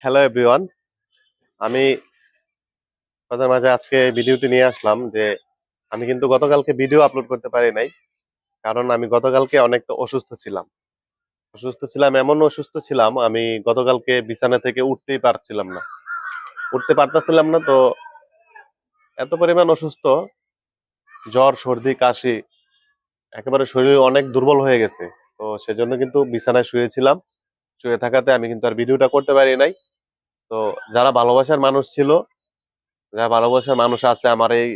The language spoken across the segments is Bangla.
Hello everyone. আমি আপনাদের মাঝে আজকে ভিডিওটি নিয়ে আসলাম যে আমি কিন্তু গতকালকে ভিডিও আপলোড করতে পারি নাই। কারণ আমি গতকালকে অনেকটা অসুস্থ ছিলাম। এমন অসুস্থ ছিলাম আমি গতকালকে বিছানা থেকে উঠতেই পারছিলাম না। উঠতে পারতেছিলাম না তো এত পরিমাণ অসুস্থ, জ্বর, সর্দি, কাশি, একেবারে শরীর অনেক দুর্বল হয়ে গেছে। তো সেজন্য কিন্তু বিছানায় শুয়েছিলাম। শুয়ে থাকাতে আমি কিন্তু আর ভিডিওটা করতে পারি নাই। তো যারা ভালোবাসার মানুষ ছিল, যারা ভালোবাসার মানুষ আছে আমার এই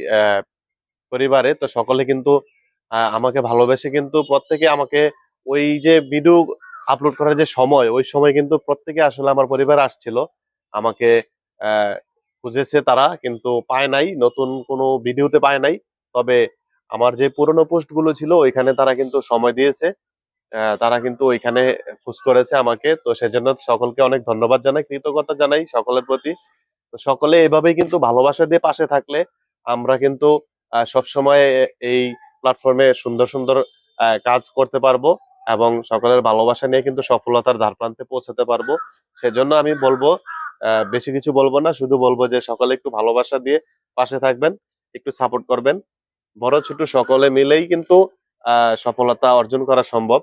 পরিবারে, তো সকলে কিন্তু আমাকে ভালোবেসে কিন্তু প্রত্যেকে আমাকে ওই যে ভিডিও আপলোড করার যে সময়, ওই সময় কিন্তু প্রত্যেকে আসলে আমার পরিবারে আসছিল আমাকে আহ, খুঁজেছে, তারা কিন্তু পায় নাই, নতুন কোনো ভিডিওতে পায় নাই। তবে আমার যে পুরনো পোস্ট গুলো ছিল ওইখানে তারা কিন্তু সময় দিয়েছে, তারা কিন্তু ওইখানে খোঁজ করেছে আমাকে। তো সেজন্য সকলকে অনেক ধন্যবাদ জানাই, কৃতজ্ঞতা জানাই সকলের প্রতি। তো সকলে এভাবেই কিন্তু ভালোবাসা দিয়ে পাশে থাকলে আমরা কিন্তু সবসময় এই প্ল্যাটফর্মে সুন্দর সুন্দর কাজ করতে পারবো এবং সকলের ভালোবাসা নিয়ে কিন্তু সফলতার দ্বারপ্রান্তে পৌঁছাতে পারবো। সেজন্য আমি বলবো, বেশি কিছু বলবো না, শুধু বলবো যে সকলে একটু ভালোবাসা দিয়ে পাশে থাকবেন, একটু সাপোর্ট করবেন। বড় ছোট সকলে মিলেই কিন্তু সফলতা অর্জন করা সম্ভব।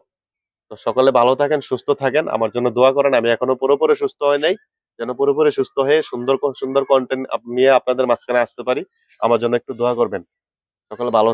তো সকলে ভালো থাকেন, সুস্থ থাকেন, আমার জন্য দোয়া করেন। আমি এখনো পুরোপুরি সুস্থ হই নাই, যেন পুরোপুরি সুস্থ হয়ে সুন্দর সুন্দর কন্টেন্ট নিয়ে আপনাদের মাঝখানে আসতে পারি। আমার জন্য একটু দোয়া করবেন। সকলে ভালো